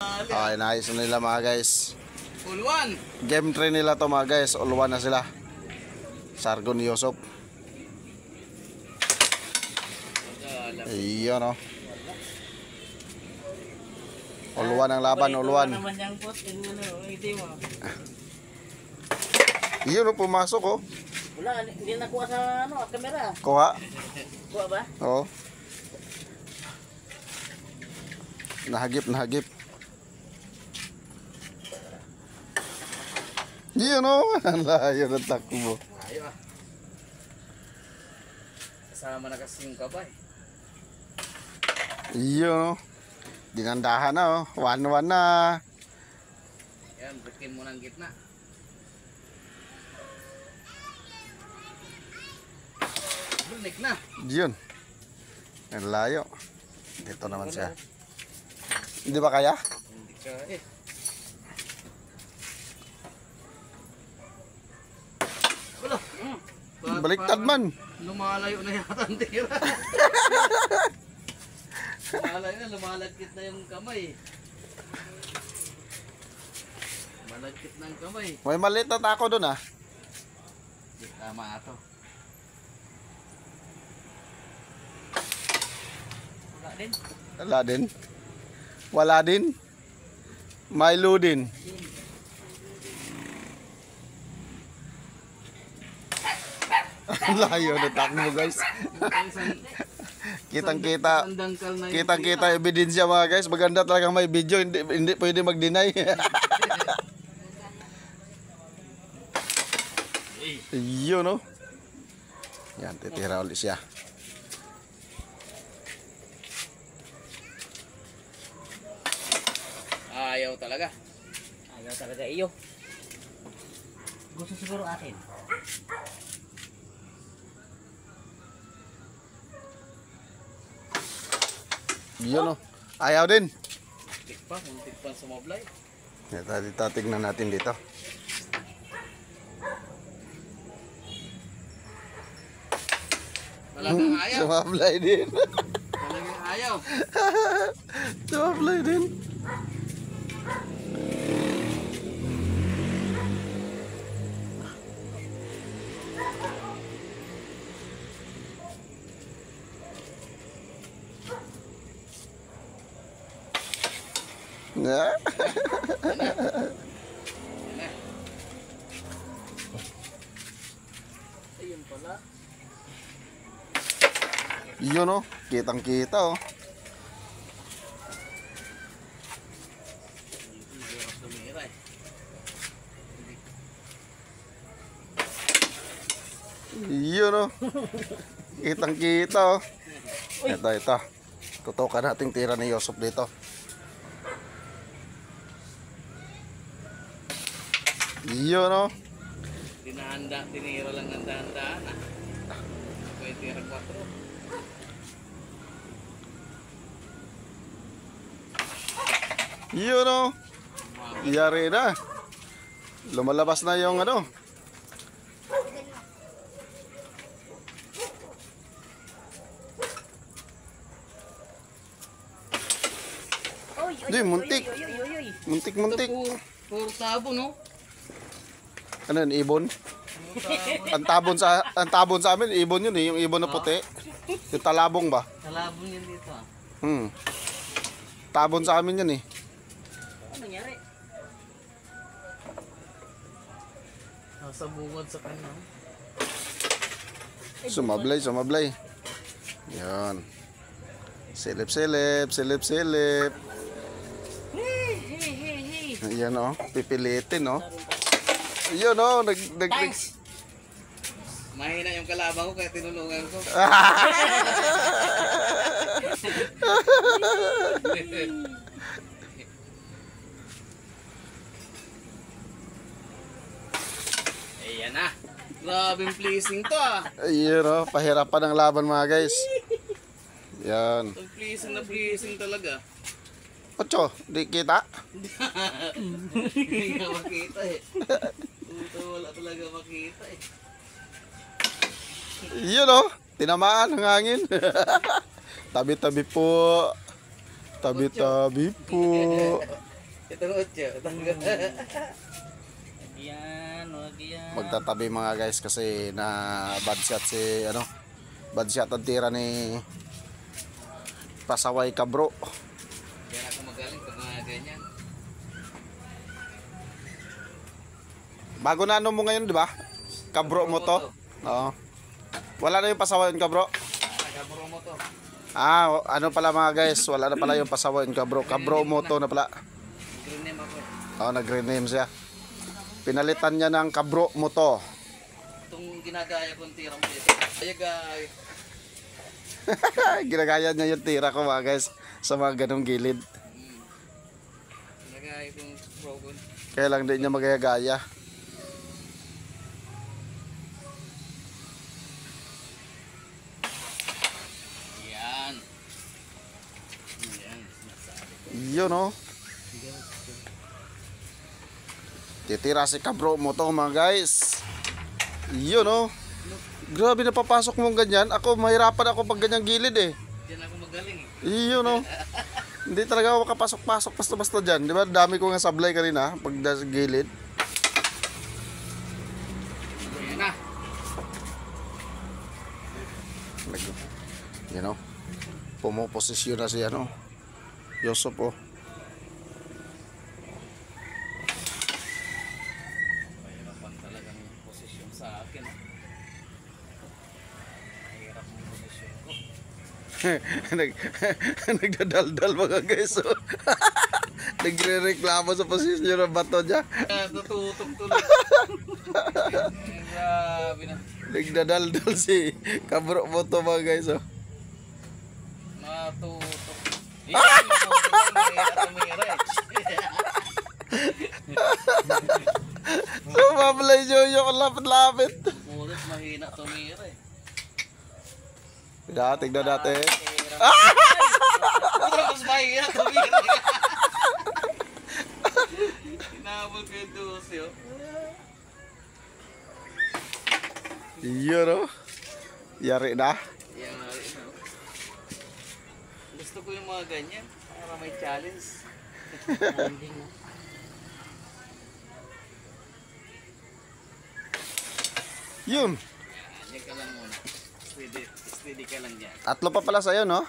Okay, nice nila mga guys. All one. Game 3 nila to mga guys. All one na sila. Sargon Yusop. Iyon o. All one ang laban, all one. Iyon o, pumasok o. Wala, hindi nakuha sa kamera. Kuha. Kuha ba? Oo. Nahagip. Iyon o. Ang layo ng takbo. Ayo ah. Kasama na kasi yung kabay. Iyon o. Dinandahan na o. 1-1 na. Yan, breakin mo ng gitna. Break na. Iyon. Ang layo. Dito naman siya. Hindi ba kaya? Hindi ka eh. Wala. Baliktad man. Lumalayo na yata ang tira. Lumalayo na, lumalagkit na yung kamay. Malagkit na ang kamay. May maliit na tako doon ah. Di tama ato. Wala din. Wala din. Wala din. Milo din. Ang layo na takbo guys. Kitang-kita. Kitang-kita ebidensya mga guys. Maganda talaga may video. Hindi pwede mag-deny. Yun no. Yan, titira ulit siya. Ayaw talaga. Ayaw talaga iyo. Gusto siguro atin. Yun no. Ayaw din. Muntik pa sumablay. Ito, tignan natin dito. Talagang ayaw. Sumablay din. Talagang ayaw. Sumablay din. Ya. Ayun pala. Yun no. Kitang-kita oh. Mahirap tumira eh. Yun no. Kitang-kita oh. Ito. Tutukan natin tira ni Yusop dito. Yun no. Dinahanda, tinira lang ng dahan-dahan ah. Pwede tira 4. Yun no. Yari na. Lumalabas na yung ano. Di, muntik. Muntik. Puro tabo no? Ano yun, ibon? Ang tabon sa amin, ibon yun eh, yung ibon na puti. Yung talabong ba? Talabon yan dito ah. Tabon sa amin yun eh. Ano nangyari? Nasa bungod sa kanya. Sumablay. Yan. Silip. Ayan o, pipilitin o. Ayan o, Thanks! Mahina yung kalabang ko kaya tinulungan ko. Ayan na. Grabing pleasing to ah. Ayan o, pahirapan ang laban mga guys. Yan. Pleasing talaga. 8, di kita. Hindi nga makita eh. Wala talaga makita eh. Yun o, tinamaan ang hangin. Tabi-tabi po. Itong 8. Yan, wag yan. Magtatabi mga guys kasi na bad shot si ano. Bad shot ang tira ni Pasaway Kabro. Yan ako magaling pag mga ganyan. Bago na ano mo ngayon, di ba? Kabro mo to. Oo. Wala na yung Pasaway Kabro. Kabro mo to. Ah, ano pala mga guys, wala na pala yung Pasaway Kabro. Kabro mo to na pala. Green name ako. Oo, nag-rename siya. Pinalitan niya ng Kabro mo to. Itong ginagaya kong tira mo dito. Ayagay. Ginagaya niya yung tira ko mga guys sa mga ganong gilid. Ginagaya kong broken. Kaya lang din niya magaya-gaya. Yan. Yan. Sinasabi ko. Yun oh. Titira si Kabro mo to mga guys. Yun oh. Grabe na papasok mong ganyan. Ako mahirapan ako pag ganyang gilid eh. Diyan ako magaling eh. Yun oh. Hindi talaga ako makapasok-pasok basta-basta dyan. Di ba? Dami ko nga sablay kanina pag sa gilid. Yan na. You know, pumoposisyon na si ano, Yosop oh. Mahirapan talagang posisyon sa akin. Mahirap ang posisyon ko. Nagdadaldal mga guys oh. Nagre-reklamo sa posisyon ng bato niya. Natutok tuloy. Grabe na. Nagdadaldal si Kabro mo to mga guys oh. Natutok. Yan. Mahirap tumira eh. Sumablay yung lapit-lapit. Pulot mahina tumira eh. Tignan natin. Tapos mahina tumira. Hinabol ko yung dusi oh. Yun oh. Yari na. Yan, gusto ko yung mga ganyan para may challenge. Yun. Yan ka lang muna. Steady ka lang dyan. Tatlo pa pala sa'yo no?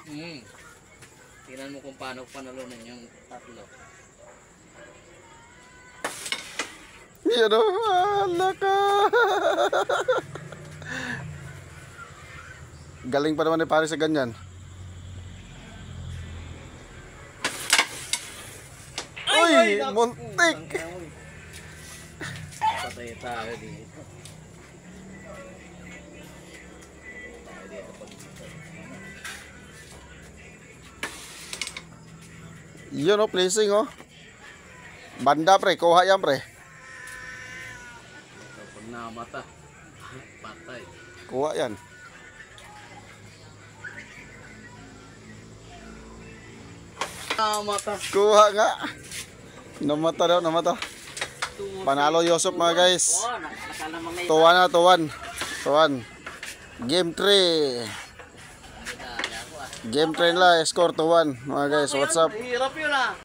Tingnan mo kung paano panalunan yung tatlo. Yun oh. Hala ka. Galing pa naman ni pare sa ganyan. Uy, muntik. Patay tayo dito. Tayo dito pag Yun oh, placing oh. Banda pre, kuha yan pre. pag namata, patay. Kuha yan. Namata. Kuha nga. Namata daw, namata. Panalo Yosop mga guys. Oh, nakalamang na yun. Tuwan na, tuwan. Tuwan. Game 3. Game 3 la, score 2-1. Mga guys, what's up? Hirap yun ah.